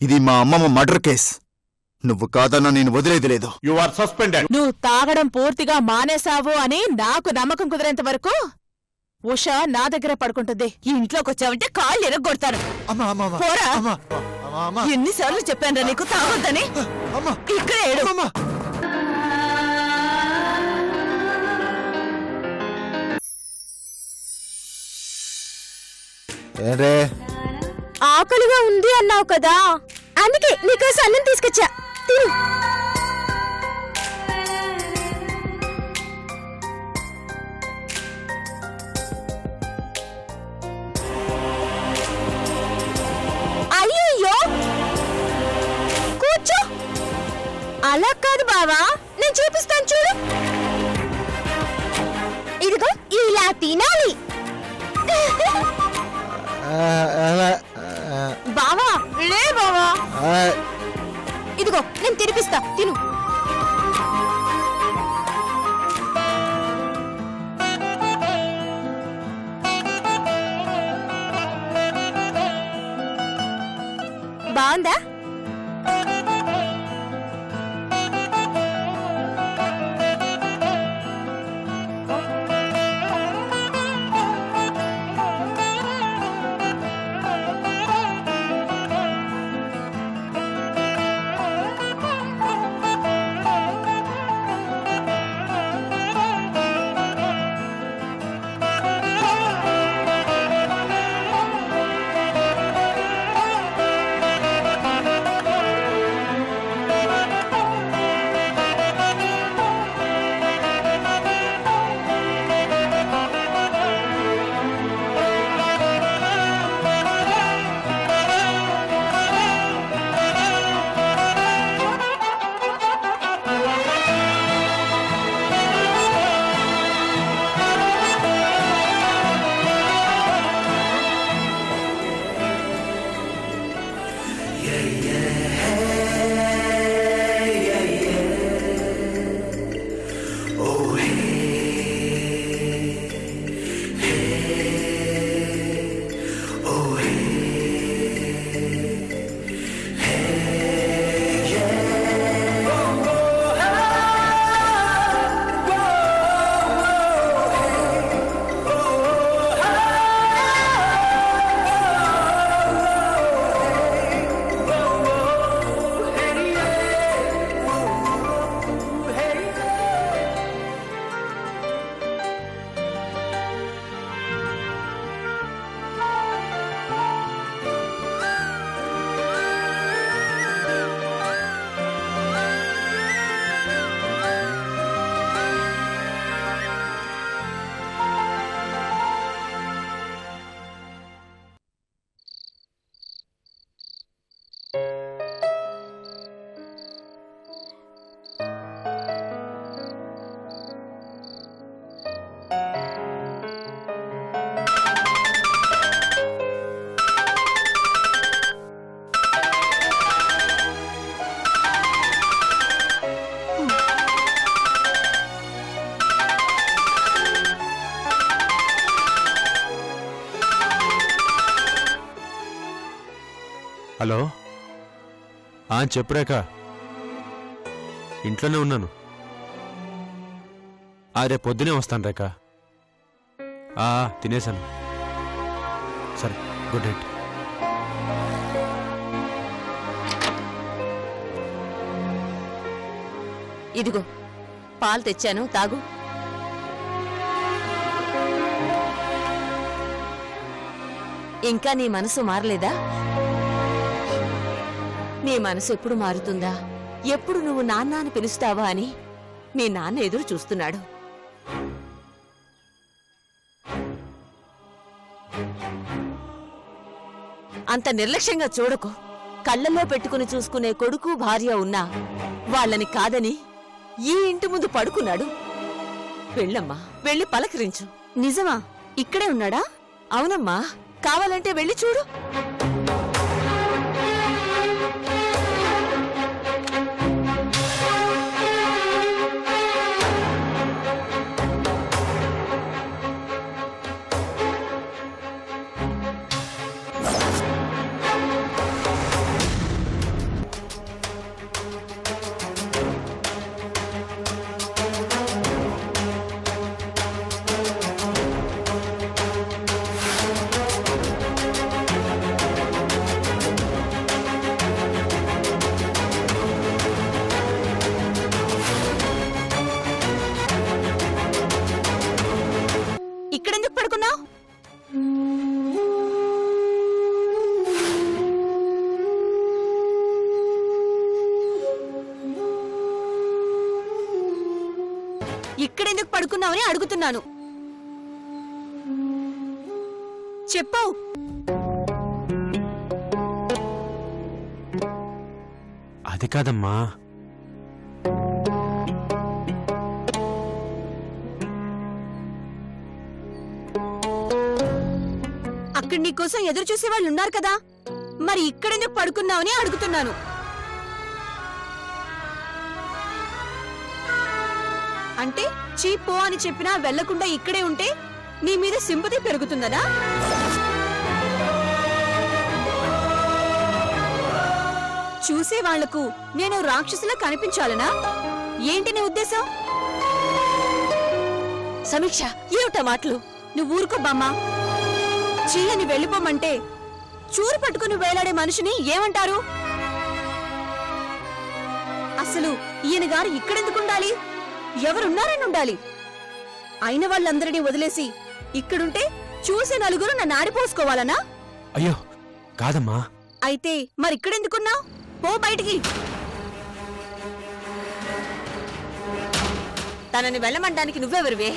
ఇది మా అమ్మమ్మ మర్డర్ కేస్. నువ్వు కాదన్నా నేను వదిలేది లేదు. You are suspended. నువ్వు తాగడం పూర్తిగా మానేశావు అని నాకు నమ్మకం కుదిరేంత వరకు ఉషా నా దగ్గర పడుకుంటుంది. ఇంట్లోకొచ్చావంటే కాళ్ళు ఎరగొడతాను. పోరా. ఎన్నిసార్లు చెప్పానురా నీకు తాగొద్దని? ఇక్కడే ఏడు. ఆకలిగా ఉంది అన్నావు కదా, అందుకే నీకోసం అన్నం తీసుకొచ్చా, తిను. అయ్యో కూర్చో. అలా కాదు బావా, నేను చూపిస్తాను చూడు. ఇదిగో ఇలా తినాలి. బావా లే బావా, ఇదిగో నేను తినిపిస్తా, తిను. బాగుందా? హలో, చెప్పు రేఖ. ఇంట్లోనే ఉన్నాను. రేపు పొద్దునే వస్తాను రేఖ. తినేశాను. సరే, గుడ్ నైట్. ఇదిగో పాలు తెచ్చాను, తాగు. ఇంకా నీ మనసు మారలేదా? నీ మనసు ఎప్పుడు మారుతుందా, ఎప్పుడు నువ్వు నాన్న అని పిలుస్తావా అని మీ నాన్న ఎదురు చూస్తున్నాడు. అంత నిర్లక్ష్యంగా చూడకు. కళ్ళల్లో పెట్టుకుని చూసుకునే కొడుకు భార్య ఉన్నా వాళ్ళని కాదని ఈ ఇంటి ముందు పడుకున్నాడు. వెళ్ళమ్మా, వెళ్ళి పలకరించు. నిజమా? ఇక్కడే ఉన్నాడా? అవునమ్మా, కావాలంటే వెళ్ళి చూడు. ఇక్కడెందుకు పడుకున్నావని అడుగుతున్నాను. చెప్పు. అది కాదమ్మా. అక్కడ నీకోసం ఎదురు చూసే వాళ్ళు ఉన్నారు కదా, మరి ఇక్కడెందుకు పడుకున్నావని అడుగుతున్నాను. అంటే చీపో అని చెప్పినా వెళ్లకుండా ఇక్కడే ఉంటే నీ మీద సింపతి పెరుగుతుందనా? చూసే వాళ్లకు నేను రాక్షసులా కనిపించాలనా? ఏంటి నీ ఉద్దేశం? సమీక్ష, ఏమిటా మాటలు? నువ్వు ఊరుకో బామ్మా. చీయని వెళ్ళిపోమంటే చూరు పట్టుకుని వేలాడే మనిషిని ఏమంటారు? అసలు ఈయన గారు ఇక్కడెందుకుండాలి? ఎవరున్నారని ఉండాలి? అయిన వాళ్ళందరినీ వదిలేసి ఇక్కడుంటే చూసే నలుగురు నన్ను ఆడిపోసుకోవాలనా? అయ్యో కాదమ్మా. అయితే మరిక్కడెందుకున్నావు? పో బయటికి. తనని వెళ్ళమంటానికి నువ్వెవరివే?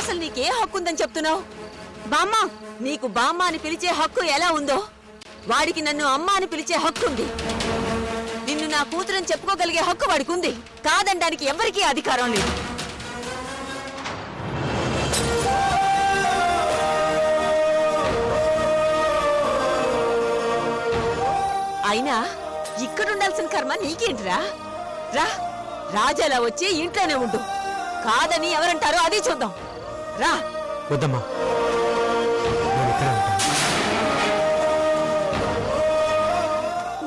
అసలు నీకే హక్కు ఉందని చెప్తున్నావు? బామ్మ, నీకు బామ్మ అని పిలిచే హక్కు ఎలా ఉందో వాడికి నన్ను అమ్మ అని పిలిచే హక్కు ఉంది. నిన్ను నా కూతురని చెప్పుకోగలిగే హక్కు వాడికి ఉంది. కాదనడానికి ఎవరికీ అధికారం లేదు. అయినా ఇక్కడుండాల్సిన కర్మ నీకేంటిరా? రా, రాజాలా వచ్చి ఇంట్లోనే ఉండు. కాదని ఎవరంటారో అది చూద్దాం. రా. వద్దమ్మా, నేను ఇక్కడే ఉంటాను.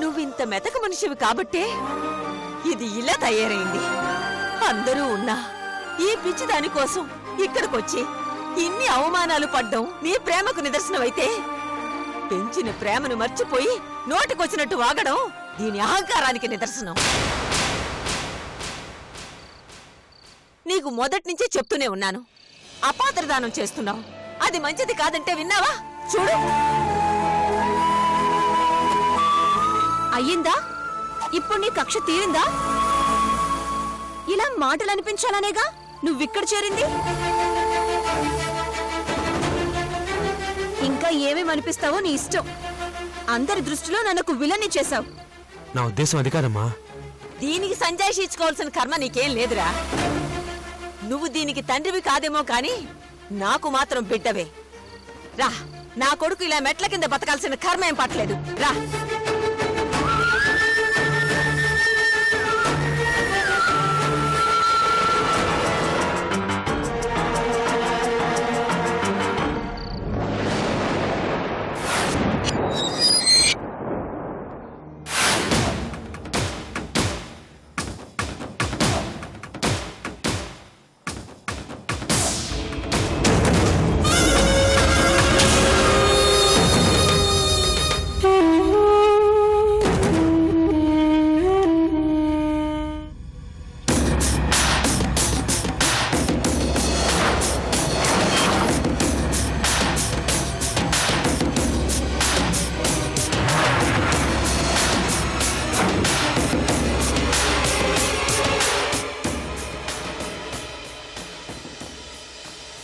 నువ్వింత మెతక మనిషివి కాబట్టే ఇది ఇలా తయారైంది. అందరూ ఉన్నా ఈ పిచ్చి దానికోసం ఇక్కడికొచ్చి ఇన్ని అవమానాలు పడ్డం నీ ప్రేమకు నిదర్శనమైతే, పెంచిన ప్రేమను మర్చిపోయి నోటికొచ్చినట్టు వాగడం దీని అహంకారానికి నిదర్శనం. నీకు మొదటి నుంచే చెప్తూనే ఉన్నాను, అపాత్రదానం చేస్తున్నావు. అది మంచిది కాదంటే విన్నావా? చూడు, అయ్యిందా? ఇప్పుడు నీ కక్ష తీరిందా? ఇలా మాటలు అనిపించాలనేగా నువ్విక్కడ చేరింది. ఇంకా ఏమేం అనిపిస్తావో నీ ఇష్టం. అందరి దృష్టిలో నన్ను విలన్ని చేశావు. నా ఉద్దేశం అది కాదమ్మా. దీనికి సంజాయిషి ఇచ్చుకోవాల్సిన కర్మ నీకేం లేదురా. నువ్వు దీనికి తండ్రివి కాదేమో కాని నాకు మాత్రం బిడ్డవే. రా, నా కొడుకు ఇలా మెట్ల కింద బతకాల్సిన కర్మ ఏం పట్టలేదు. రా.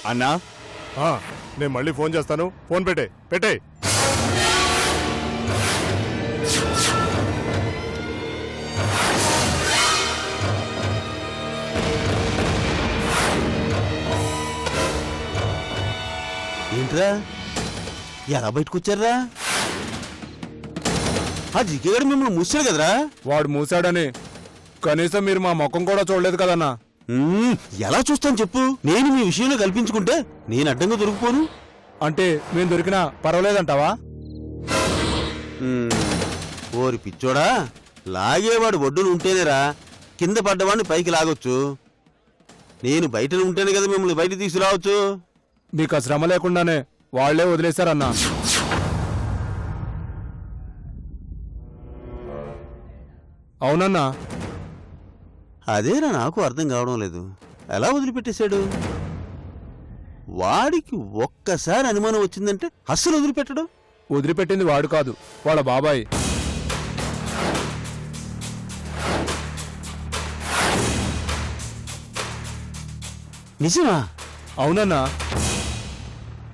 అన్నా, నేను మళ్ళీ ఫోన్ చేస్తాను. ఫోన్ పెట్టే. ఏంట్రా, ఎలా బయటకొచ్చారా? ఆ జికేగాడు మిమ్మల్ని మూసాడు కదరా? వాడు మూసాడని కనీసం మీరు మా ముఖం కూడా చూడలేదు కదన్నా. ఎలా చూస్తాను చెప్పు? నేను మీ విషయంలో కల్పించుకుంటే నేను అడ్డంగా దొరికిపోను. అంటే మేము దొరికినా పర్వాలేదంటావా? ఓరి పిచ్చోడా, లాగేవాడు ఒడ్డును ఉంటేనేరా కింద పడ్డవాడిని పైకి లాగొచ్చు. నేను బయట ఉంటేనే కదా మిమ్మల్ని బయట తీసుకురావచ్చు. మీకు ఆ శ్రమ లేకుండానే వాళ్లే వదిలేశారన్నా. అవునన్నా. అదేనా నాకు అర్థం కావడం లేదు. ఎలా వదిలిపెట్టేశాడు? వాడికి ఒక్కసారి అనుమానం వచ్చిందంటే అస్సలు వదిలిపెట్టడు. వదిలిపెట్టింది వాడు కాదు, వాళ్ళ బాబాయ్. నిజమా? అవునన్నా,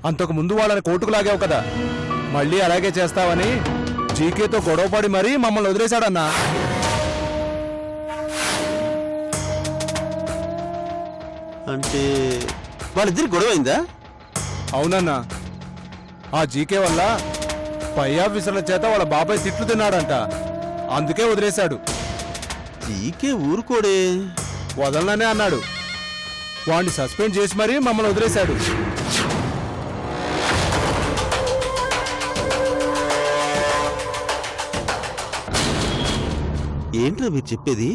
అంతకు ముందు వాళ్ళని కోర్టుకు లాగావు కదా, మళ్ళీ అలాగే చేస్తావని జీకేతో గొడవపడి మరీ మమ్మల్ని వదిలేశాడన్నా. అంటే వాళ్ళిద్దరికి గొడవ అయిందా? అవునన్నా, ఆ జీకే వల్ల పై ఆఫీసర్ల చేత వాళ్ళ బాబాయ్ తిట్లు తిన్నాడంట, అందుకే వదిలేశాడు. జీకే ఊరుకోడే. వదలననే అన్నాడు. వాడిని సస్పెండ్ చేసి మరీ మమ్మల్ని వదిలేశాడు. ఏంట్రా మీరు చెప్పేది?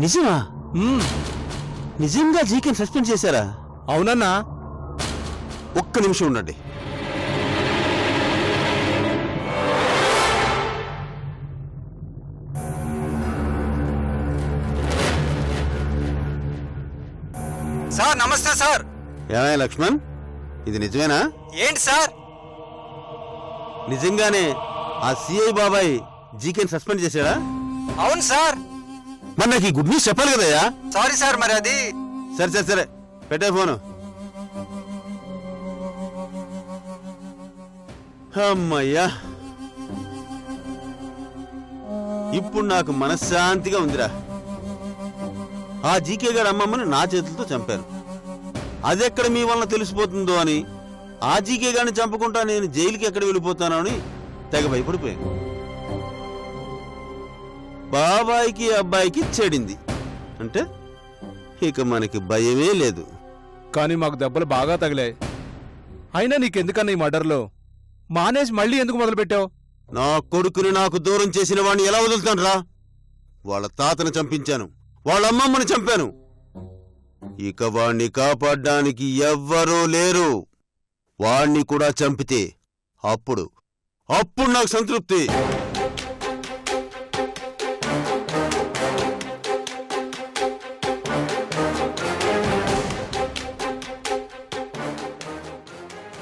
నిజమా? ఉమ్, నిజంగా జీకేని సస్పెండ్ చేశారా? అవునన్నా. ఒక్క నిమిషం ఉండండి. సార్ నమస్తే సార్. ఏమయ్య లక్ష్మణ్, ఇది నిజమేనా? ఏంటి సార్? నిజంగానే ఆ సిఐ బాబాయ్ జీకేని సస్పెండ్ చేశాడా? అవును సార్. మరి నాకు ఈ గుడ్ న్యూస్ చెప్పాలి కదయ్యా. సారీ సార్, మరి అది సరే సరే సరే, పెట్టే ఫోను. అమ్మయ్యా, ఇప్పుడు నాకు మనశ్శాంతిగా ఉందిరా. ఆ జీకే గారి అమ్మమ్మని నా చేతులతో చంపారు. అదెక్కడ మీ వలన తెలిసిపోతుందో అని, ఆ జీకే గారిని చంపకుండా నేను జైలుకి ఎక్కడ వెళ్ళిపోతానో అని తెగ భయపడిపోయాను. బాబాయికి అబ్బాయికి చెడింది అంటే ఇక మనకి భయమే లేదు. కానీ మాకు దెబ్బలు బాగా తగిలాయి. అయినా నీకెందుకన్నా ఈ మర్డర్లో మానేసి మళ్ళీ ఎందుకు మొదలుపెట్టావు? నా కొడుకుని నాకు దూరం చేసిన వాడిని ఎలా వదులుతాను రా? వాళ్ళ తాతను చంపించాను, వాళ్ళ అమ్మమ్మని చంపాను. ఇక వాణ్ణి కాపాడ్డానికి ఎవ్వరూ లేరు. వాణ్ణి కూడా చంపితే అప్పుడు నాకు సంతృప్తి.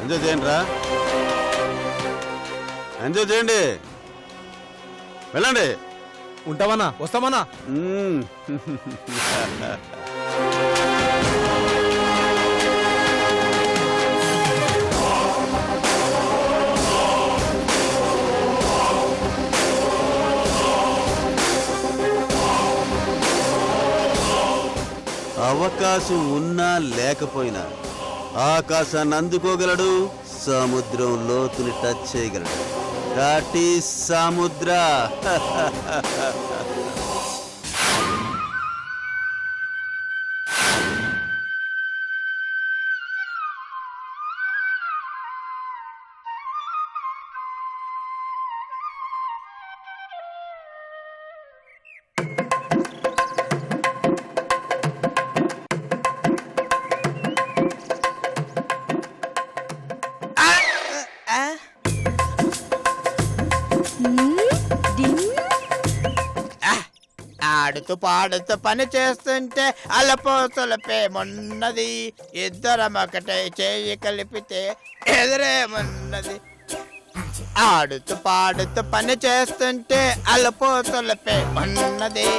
ఎంజాయ్ చేయండి రా, ఎంజాయ్ చేయండి, వెళ్ళండి. ఉంటామన్నా, వస్తామన్నా. మ్మ్. అవకాశం ఉన్నా లేకపోయినా ఆకాశాన్ని అందుకోగలడు, సముద్రం లోతుని టచ్ చేయగలడు. కాటి సముద్ర. ఆడుతూ పాడుతూ పని చేస్తుంటే అలపోసలపేమున్నది, ఇద్దరం ఒకటే చేయి కలిపితే ఎదురేమున్నది. ఆడుతూ పాడుతూ పని చేస్తుంటే అలపోసలపేమున్నది.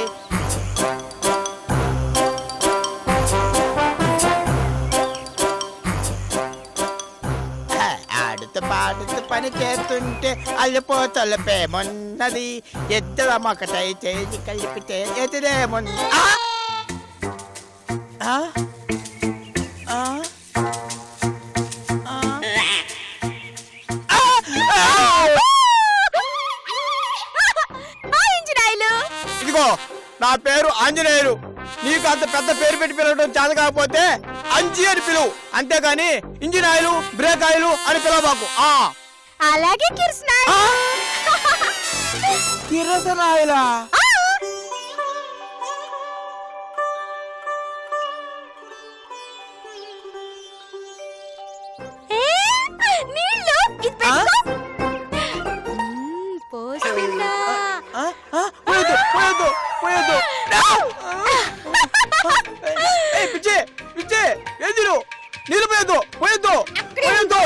ఆడుతూ పాడుతూ పని చేస్తుంటే అల్లిపోతలపేమున్నది, ఇద్దరం ఒకటై చేయి కలిపితే ఎదురేమున్నది. ఇదిగో నా పేరు ఆంజనేయులు. నీకు అంత పెద్ద పేరు పెట్టి పిలవడం చేత కాకపోతే అంజి అని పిలువు, అంతేగాని ఇంజిన్ ఆయిల్ బ్రేక్ ఆయిల్ అని పిలవబాకు. అలాగే కిరసన ఆయిలా? పిచ్చే పిచ్చే ఏదిరు నీళ్ళు పోయొద్దు పోయొద్దు పోయొద్దు.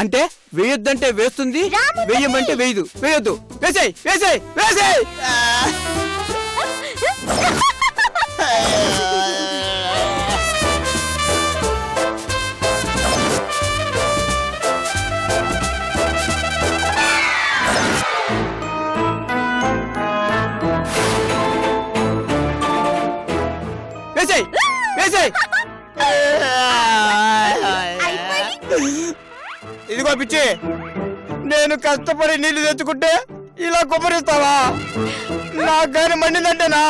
అంటే వేయొద్దంటే వేస్తుంది, వేయమంటే వేయదు. వేయొద్దు, వేసేయ్ వేసేయ్ వేసేయ్. వేసేయ్ వేసేయ్. ఇదిగో పిచ్చి, నేను కష్టపడి నీళ్లు తెచ్చుకుంటే ఇలా కొబ్బరిస్తావా? నాకు గాని మండిందంటేనా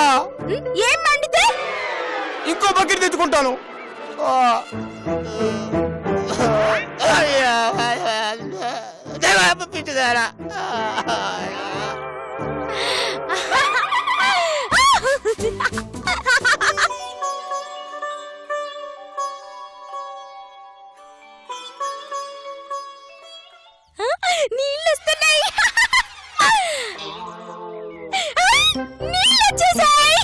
ఏం మండితే? ఇంకో బకెట్ తెచ్చుకుంటాను. పిచ్చిదారా. నీళ్ళొస్తున్నాయి. నీళ్ళొచ్చేసాయి.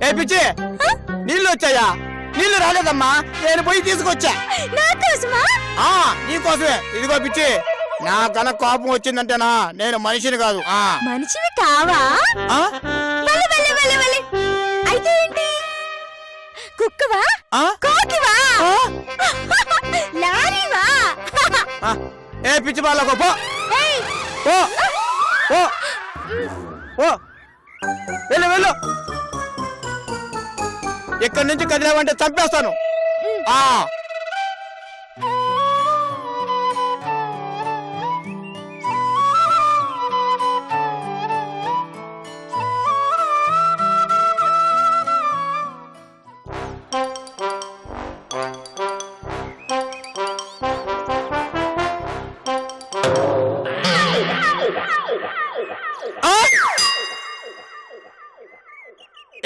ఏ పిచ్చి, నీళ్ళు వచ్చాయా? నీళ్లు రాలేదమ్మా, నేను పోయి తీసుకొచ్చా. నా కోసమా? నీకోసమే. ఇదిగో పిచ్చి, నా కన కోపం వచ్చిందంటేనా నేను మనిషిని కాదు. మనిషివి కావా? వలె, వలె, వలె, వలె. అయితే ఏంటి? కుక్కవా? కోకివా? లారీవా? ఏ పిచ్చి బాలకు పో ఏయ్, పో పో పో. వెళ్ళు వెళ్ళు. ఇక్కడి నుంచి కదిలేవంటే చంపేస్తాను.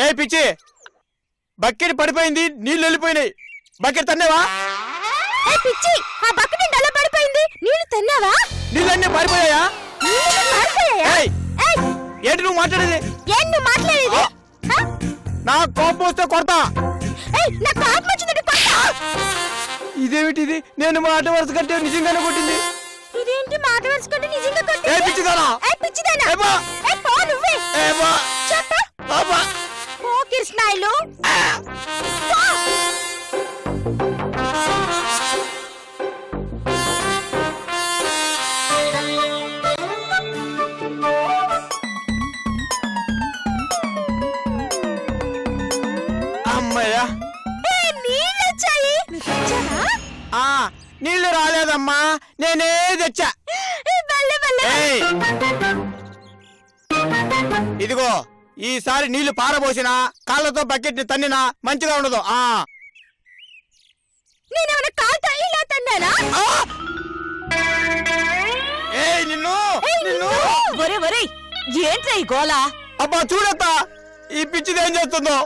ఏ పిచ్చి, బకెట్ పడిపోయింది, నీళ్ళు వెళ్ళిపోయినాయి. బకెట్ తన్నావా? ఏయ్ పిచ్చి, ఆ బకెట్ ఎలా పడిపోయింది? నీళ్లు తన్నావా? నీళ్ళన్నీ పడిపోయాయా? నీళ్లు పడిపోయాయా? ఏయ్, ఏయ్, ఏంటి నువ్వు మాట్లాడేది? ఏం నువ్వు మాట్లాడేది? హ? నా కోపం వస్తే కొడతా. ఏయ్, నా కోపం వచ్చిందంటే కొట్టా. ఇదేమిటిది? నేను మాట వరుస కంటే నిజంగానే కొట్టింది. ఇదేంటి మాట వరుసకుంటే నిజంగా ఏ కొట్టింది? పిచ్చిదానా? ఏయ్ పిచ్చిదానా? ఏ బా. ఏయ్ పో నువ్వే. ఏ బా. చెప్పు. బాబా. పో కృష్ణాయిలు. పో. అమ్మయ్యా, ఏయ్, నీళ్ళొచ్చాయి. నువ్వు తెచ్చావా? నీళ్లు రాలేదమ్మా, నేనే తెచ్చా. ఏయ్, బల్లె, బల్లె. ఏయ్, ఇదిగో ఈసారి నీళ్లు పారబోసినా కాళ్ళతో బకెట్ ని తన్నినా మంచిగా ఉండదు. నేనేమైనా కాల్తా ఇలా తన్నానా? ఏయ్ నిన్ను ఏయ్, నిన్ను. ఒరే ఒరే, ఏంట్రా ఈ గోలా? అబ్బా చూడత్తా, ఈ పిచ్చిది ఏం చేస్తుందో.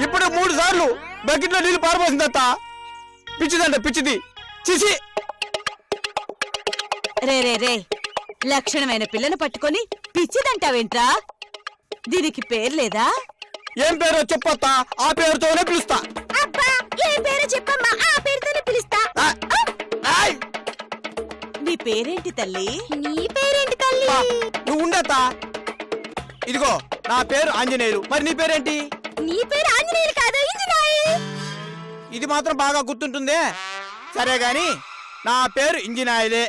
ఇప్పుడు 3 సార్లు బకెట్ లో నీళ్లు పారబోసిందత్తా. పిచ్చిదంట పిచ్చిది. చిసి. రే రే రే, లక్షణమైన పిల్లను పట్టుకొని పిచ్చిదంటావేంట్రా? దీనికి పేరు లేదా? ఏం పేరో చెప్పొత్తా, ఆ పేరుతోనే పిలుస్తా. అబ్బా, ఏ పేరు చెప్పమ్మా, ఆ పేరుతోనే పిలుస్తా. ఏయ్, నీ పేరేంటి తల్లి? నీ పేరేంటి తల్లి? అబ్బా, నువ్వు ఉండత్తా. ఇదిగో నా పేరు ఆంజనేయులు. మరి నీ పేరేంటి? నీ పేరు ఆంజనేయులు కాదు, ఇంజనాయి. ఇది మాత్రం బాగా గుర్తుంటుందే. సరే గాని నా పేరు ఇంజినాయిలే.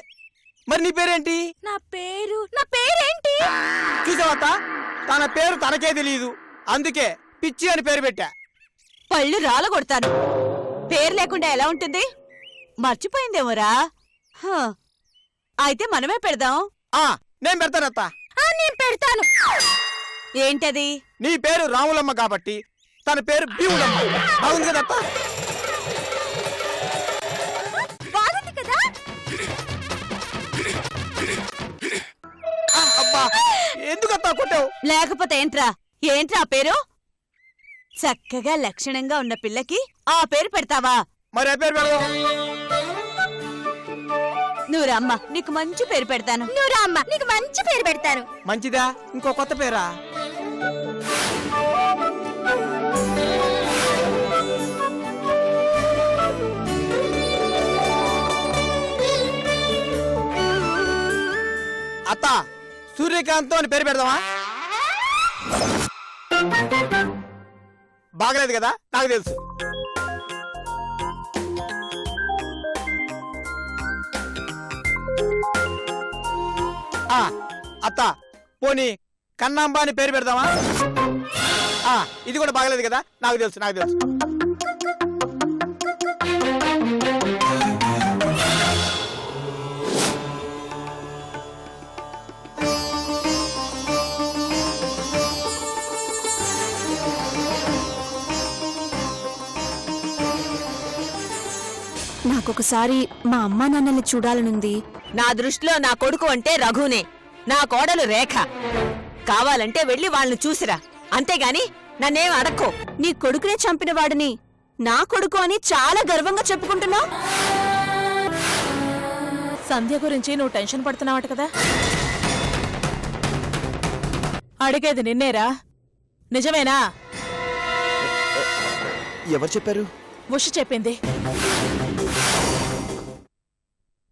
మరి నీ పేరేంటి? నా పేరేంటి? చూసావత్త, తన పేరు తనకే తెలియదు, అందుకే పిచ్చి అని పేరు పెట్టా. పళ్ళు రాలగొడతాను. పేరు లేకుండా ఎలా ఉంటుంది? మర్చిపోయిందేమోరా. హ, అయితే మనమే పెడదాం. నేను పెడతానత్త. నేను పెడతాను. ఏంటది? నీ పేరు రాములమ్మ కాబట్టి తన పేరు భీములమ్మ. బాగుంది కదత్త? బాగుంది కదా? అబ్బా, ఎందుకత్తా కొట్టావు? లేకపోతే ఏంట్రా? ఏంట్రా ఆ పేరు? చక్కగా లక్షణంగా ఉన్న పిల్లకి ఆ పేరు పెడతావా? మరి ఏ పేరు పెడదాం? నువ్వు రమ్మ, నీకు మంచి పేరు పెడతాను. నువ్వు రా అమ్మా, నీకు మంచి పేరు పెడతాను. మంచిదా? ఇంకో కొత్త పేరా? అత్త, సూర్యకాంత్ అని పేరు పెడదామా? బాగలేదు కదా, నాకు తెలుసు. అత్త, పోనీ కన్నాంబా అని పేరు పెడదామా? ఇది కూడా బాగలేదు కదా, నాకు తెలుసు. నాకొకసారి మా అమ్మా నాన్నల్ని చూడాలనుంది. నా దృష్టిలో నా కొడుకు అంటే రఘునే, నా కోడలు రేఖ. కావాలంటే వెళ్ళి వాళ్ళని చూసిరా, అంతేగాని నన్నేం అడక్కో. నీ కొడుకునే చంపిన వాడిని నా కొడుకు అని చాలా గర్వంగా చెప్పుకుంటున్నావు. సంధ్య గురించి నువ్వు టెన్షన్ పడుతున్నావట కదా? అడిగేది నిన్నేరా, నిజమేనా? ఎవరు చెప్పారు? ఉష చెప్పింది.